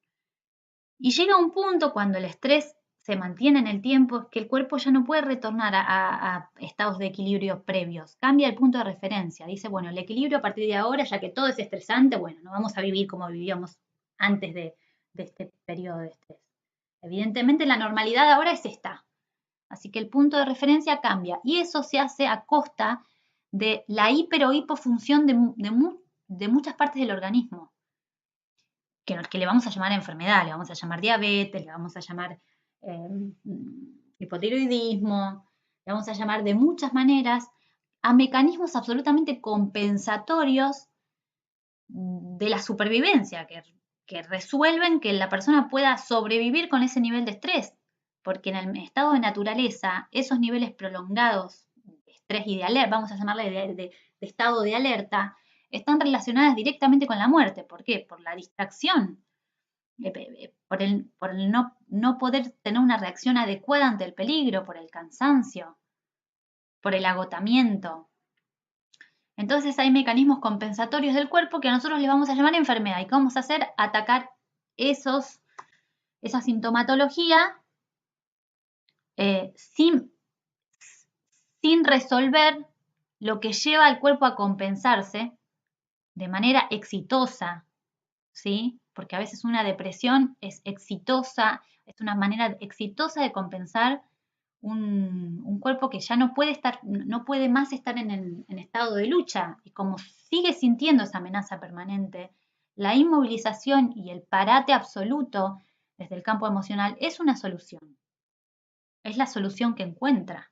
Y llega un punto cuando el estrés se mantiene en el tiempo que el cuerpo ya no puede retornar a estados de equilibrio previos. Cambia el punto de referencia. Dice, bueno, el equilibrio a partir de ahora, ya que todo es estresante, bueno, no vamos a vivir como vivíamos antes de este periodo de estrés. Evidentemente la normalidad ahora es esta. Así que el punto de referencia cambia. Y eso se hace a costa de la hiper o hipofunción de muchas partes del organismo que le vamos a llamar enfermedad, le vamos a llamar diabetes, le vamos a llamar hipotiroidismo, le vamos a llamar de muchas maneras, a mecanismos absolutamente compensatorios de la supervivencia, que resuelven que la persona pueda sobrevivir con ese nivel de estrés, porque en el estado de naturaleza, esos niveles prolongados de estrés y de alerta, vamos a llamarle de estado de alerta, están relacionadas directamente con la muerte. ¿Por qué? Por la distracción, por el no poder tener una reacción adecuada ante el peligro, por el cansancio, por el agotamiento. Entonces hay mecanismos compensatorios del cuerpo que a nosotros le vamos a llamar enfermedad. ¿Y qué vamos a hacer? Atacar esa sintomatología sin resolver lo que lleva al cuerpo a compensarse de manera exitosa, ¿sí? Porque a veces una depresión es exitosa, es una manera exitosa de compensar un cuerpo que ya no puede más estar en estado de lucha, y como sigue sintiendo esa amenaza permanente, la inmovilización y el parate absoluto desde el campo emocional es una solución. Es la solución que encuentra.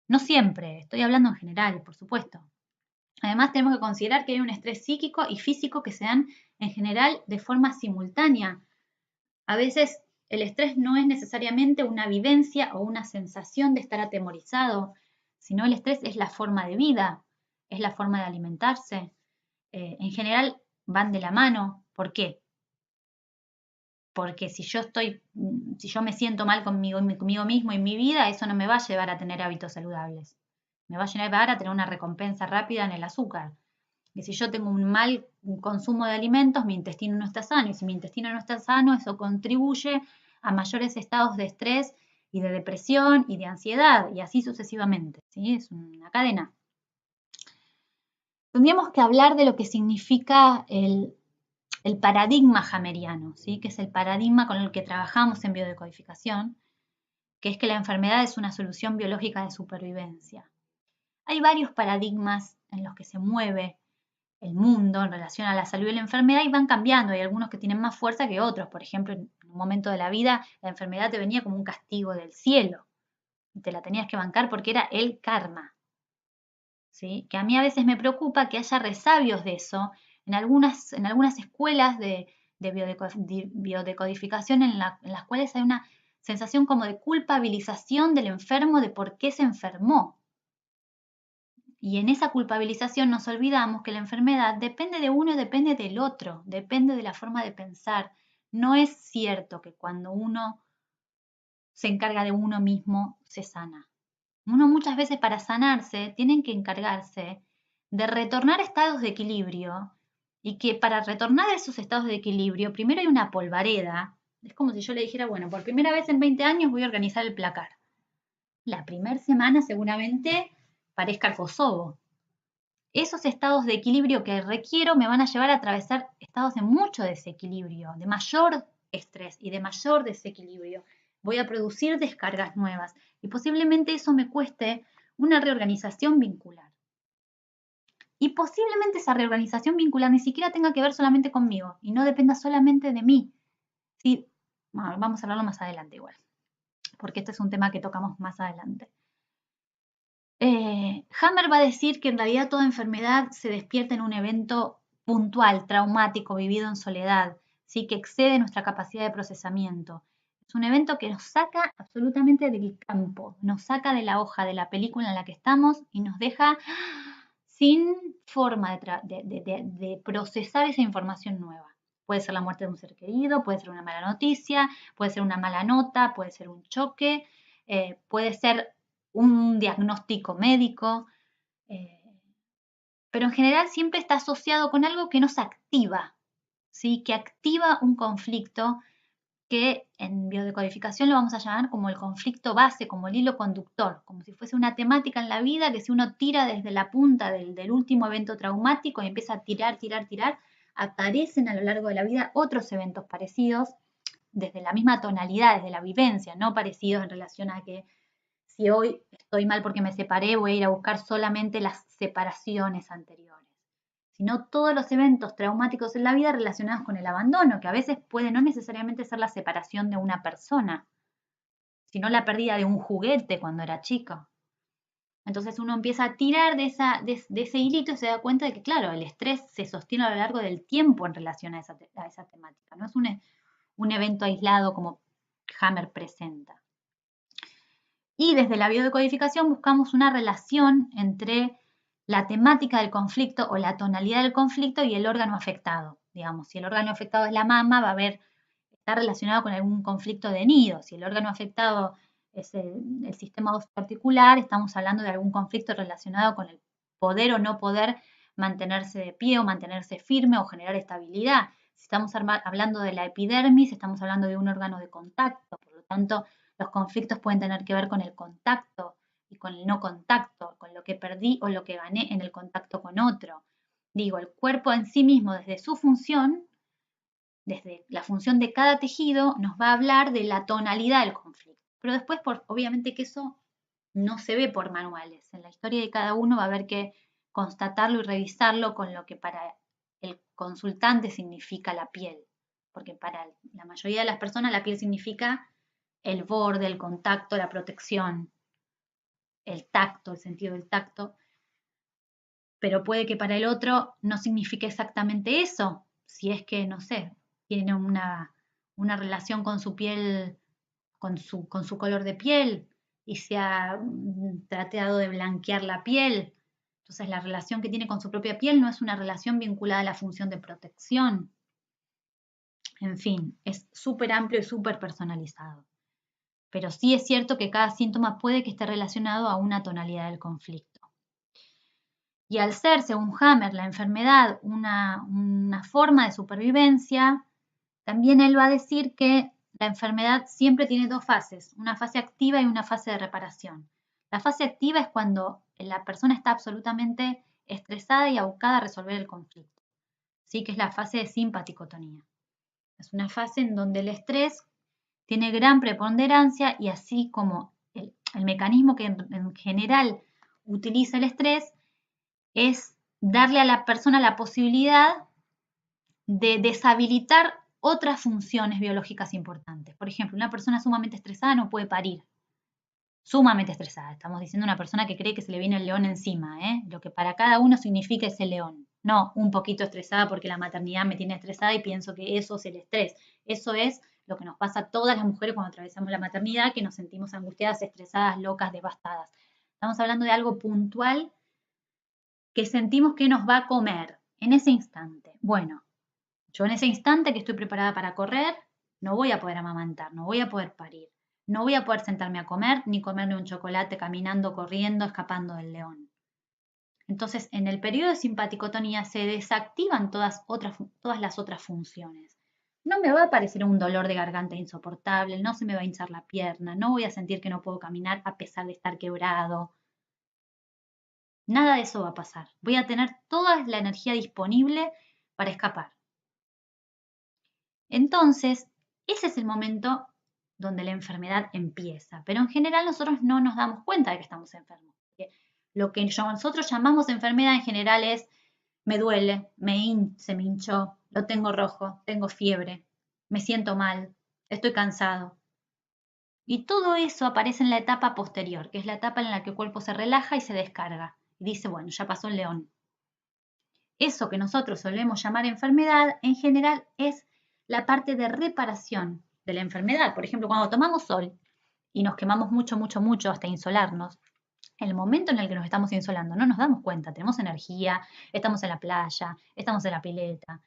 No siempre, estoy hablando en general, por supuesto. Además, tenemos que considerar que hay un estrés psíquico y físico que se dan en general de forma simultánea. A veces el estrés no es necesariamente una vivencia o una sensación de estar atemorizado, sino el estrés es la forma de vida, es la forma de alimentarse. En general van de la mano. ¿Por qué? Porque si yo me siento mal conmigo mismo y mi vida, eso no me va a llevar a tener hábitos saludables. Me va a llevar a tener una recompensa rápida en el azúcar. Y si yo tengo un mal consumo de alimentos, mi intestino no está sano. Y si mi intestino no está sano, eso contribuye a mayores estados de estrés y de depresión y de ansiedad, y así sucesivamente. ¿Sí? Es una cadena. Tendríamos que hablar de lo que significa el paradigma hameriano, ¿sí? Que es el paradigma con el que trabajamos en biodecodificación, que es que la enfermedad es una solución biológica de supervivencia. Hay varios paradigmas en los que se mueve el mundo en relación a la salud y la enfermedad, y van cambiando. Hay algunos que tienen más fuerza que otros. Por ejemplo, en un momento de la vida la enfermedad te venía como un castigo del cielo y te la tenías que bancar porque era el karma. ¿Sí? Que a mí a veces me preocupa que haya resabios de eso en algunas escuelas de biodecodificación en las cuales hay una sensación como de culpabilización del enfermo de por qué se enfermó. Y en esa culpabilización nos olvidamos que la enfermedad depende de uno y depende del otro, depende de la forma de pensar. No es cierto que cuando uno se encarga de uno mismo se sana. Uno muchas veces para sanarse tiene que encargarse de retornar a estados de equilibrio, y que para retornar a esos estados de equilibrio primero hay una polvareda. Es como si yo le dijera, bueno, por primera vez en 20 años voy a organizar el placar. La primera semana seguramente parezca Kosovo. Esos estados de equilibrio que requiero me van a llevar a atravesar estados de mucho desequilibrio, de mayor estrés y de mayor desequilibrio. Voy a producir descargas nuevas y posiblemente eso me cueste una reorganización vincular. Y posiblemente esa reorganización vincular ni siquiera tenga que ver solamente conmigo y no dependa solamente de mí. Sí, bueno, vamos a hablarlo más adelante igual, porque este es un tema que tocamos más adelante. Hammer va a decir que en realidad toda enfermedad se despierta en un evento puntual, traumático, vivido en soledad, ¿sí? Que excede nuestra capacidad de procesamiento. Es un evento que nos saca absolutamente del campo, nos saca de la hoja de la película en la que estamos y nos deja sin forma de procesar esa información nueva. Puede ser la muerte de un ser querido, puede ser una mala noticia, puede ser una mala nota, puede ser un choque, puede ser un diagnóstico médico, pero en general siempre está asociado con algo que nos activa, ¿sí? Que activa un conflicto que en biodecodificación lo vamos a llamar como el conflicto base, como el hilo conductor, como si fuese una temática en la vida que si uno tira desde la punta del último evento traumático y empieza a tirar, aparecen a lo largo de la vida otros eventos parecidos, desde la misma tonalidad, desde la vivencia, no parecidos en relación a que si hoy estoy mal porque me separé, voy a ir a buscar solamente las separaciones anteriores, sino todos los eventos traumáticos en la vida relacionados con el abandono, que a veces puede no necesariamente ser la separación de una persona, sino la pérdida de un juguete cuando era chico. Entonces uno empieza a tirar de ese hilito y se da cuenta de que, claro, el estrés se sostiene a lo largo del tiempo en relación a esa temática. No es un evento aislado como Hammer presenta. Y desde la biodecodificación buscamos una relación entre la temática del conflicto o la tonalidad del conflicto y el órgano afectado. Digamos, si el órgano afectado es la mama, va a estar relacionado con algún conflicto de nido. Si el órgano afectado es el sistema articular, estamos hablando de algún conflicto relacionado con el poder o no poder mantenerse de pie o mantenerse firme o generar estabilidad. Si estamos hablando de la epidermis, estamos hablando de un órgano de contacto. Por lo tanto, los conflictos pueden tener que ver con el contacto y con el no contacto, con lo que perdí o lo que gané en el contacto con otro. Digo, el cuerpo en sí mismo, desde su función, desde la función de cada tejido, nos va a hablar de la tonalidad del conflicto. Pero después, obviamente que eso no se ve por manuales. En la historia de cada uno va a haber que constatarlo y revisarlo con lo que para el consultante significa la piel. Porque para la mayoría de las personas la piel significa el borde, el contacto, la protección, el tacto, el sentido del tacto. Pero puede que para el otro no signifique exactamente eso. Si es que, no sé, tiene una relación con su piel, con su color de piel y se ha tratado de blanquear la piel. Entonces la relación que tiene con su propia piel no es una relación vinculada a la función de protección. En fin, es súper amplio y súper personalizado. Pero sí es cierto que cada síntoma puede que esté relacionado a una tonalidad del conflicto. Y al ser, según Hammer, la enfermedad una forma de supervivencia, también él va a decir que la enfermedad siempre tiene dos fases, una fase activa y una fase de reparación. La fase activa es cuando la persona está absolutamente estresada y abocada a resolver el conflicto, ¿sí? Que es la fase de simpaticotonía. Es una fase en donde el estrés tiene gran preponderancia y así como el mecanismo que en general utiliza el estrés es darle a la persona la posibilidad de deshabilitar otras funciones biológicas importantes. Por ejemplo, una persona sumamente estresada no puede parir. Sumamente estresada. Estamos diciendo una persona que cree que se le viene el león encima, lo que para cada uno significa ese león. No un poquito estresada porque la maternidad me tiene estresada y pienso que eso es el estrés. Eso es lo que nos pasa a todas las mujeres cuando atravesamos la maternidad, que nos sentimos angustiadas, estresadas, locas, devastadas. Estamos hablando de algo puntual que sentimos que nos va a comer en ese instante. Bueno, yo en ese instante que estoy preparada para correr, no voy a poder amamantar, no voy a poder parir, no voy a poder sentarme a comer ni comerme un chocolate caminando, corriendo, escapando del león. Entonces, en el periodo de simpaticotonía se desactivan todas las otras funciones. No me va a aparecer un dolor de garganta insoportable, no se me va a hinchar la pierna, no voy a sentir que no puedo caminar a pesar de estar quebrado. Nada de eso va a pasar. Voy a tener toda la energía disponible para escapar. Entonces, ese es el momento donde la enfermedad empieza. Pero en general nosotros no nos damos cuenta de que estamos enfermos. Lo que nosotros llamamos enfermedad en general es me duele, se me hinchó, lo tengo rojo, tengo fiebre, me siento mal, estoy cansado. Y todo eso aparece en la etapa posterior, que es la etapa en la que el cuerpo se relaja y se descarga. Y dice, bueno, ya pasó el león. Eso que nosotros solemos llamar enfermedad, en general es la parte de reparación de la enfermedad. Por ejemplo, cuando tomamos sol y nos quemamos mucho, mucho, mucho hasta insolarnos, el momento en el que nos estamos insolando no nos damos cuenta, tenemos energía, estamos en la playa, estamos en la pileta.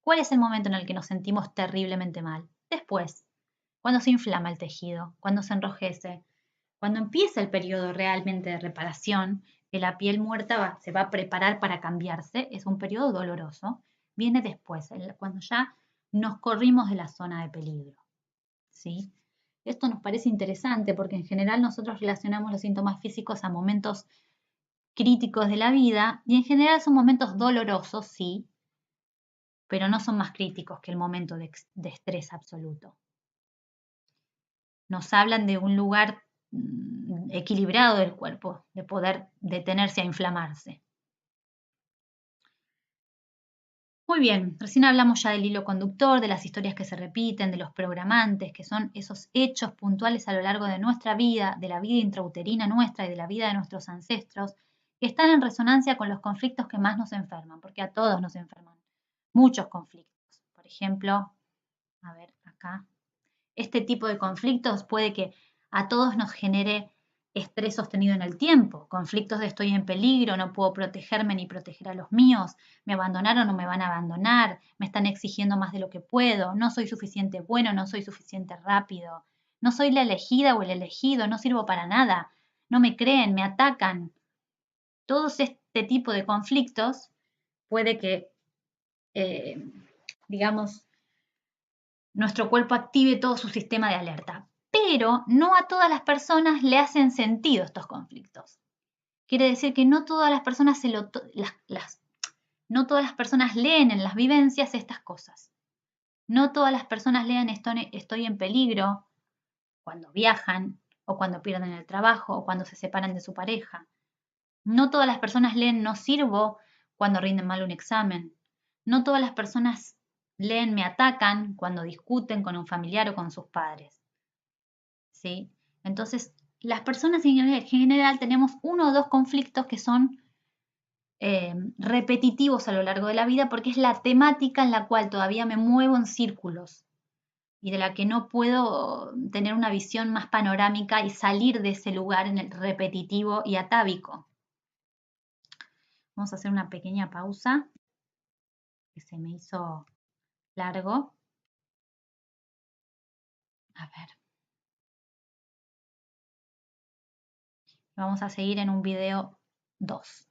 ¿Cuál es el momento en el que nos sentimos terriblemente mal? Después, cuando se inflama el tejido, cuando se enrojece, cuando empieza el periodo realmente de reparación, que la piel muerta se va a preparar para cambiarse, es un periodo doloroso, viene después, cuando ya nos corrimos de la zona de peligro. ¿Sí? Esto nos parece interesante porque en general nosotros relacionamos los síntomas físicos a momentos críticos de la vida y en general son momentos dolorosos, sí, pero no son más críticos que el momento de estrés absoluto. Nos hablan de un lugar equilibrado del cuerpo, de poder detenerse a inflamarse. Muy bien, recién hablamos ya del hilo conductor, de las historias que se repiten, de los programantes, que son esos hechos puntuales a lo largo de nuestra vida, de la vida intrauterina nuestra y de la vida de nuestros ancestros, que están en resonancia con los conflictos que más nos enferman, porque a todos nos enferman muchos conflictos. Por ejemplo, a ver acá, este tipo de conflictos puede que a todos nos genere estrés sostenido en el tiempo, conflictos de estoy en peligro, no puedo protegerme ni proteger a los míos, me abandonaron o me van a abandonar, me están exigiendo más de lo que puedo, no soy suficiente bueno, no soy suficiente rápido, no soy la elegida o el elegido, no sirvo para nada, no me creen, me atacan. Todos este tipo de conflictos puede que, eh, digamos, nuestro cuerpo active todo su sistema de alerta. Pero no a todas las personas le hacen sentido estos conflictos. Quiere decir que no todas las personas no todas las personas leen en las vivencias estas cosas. No todas las personas leen estoy en peligro cuando viajan o cuando pierden el trabajo o cuando se separan de su pareja. No todas las personas leen no sirvo cuando rinden mal un examen. No todas las personas leen me atacan cuando discuten con un familiar o con sus padres. ¿Sí? Entonces, las personas en general tenemos uno o dos conflictos que son repetitivos a lo largo de la vida porque es la temática en la cual todavía me muevo en círculos y de la que no puedo tener una visión más panorámica y salir de ese lugar en el repetitivo y atávico. Vamos a hacer una pequeña pausa que se me hizo largo. A ver. Vamos a seguir en un video 2.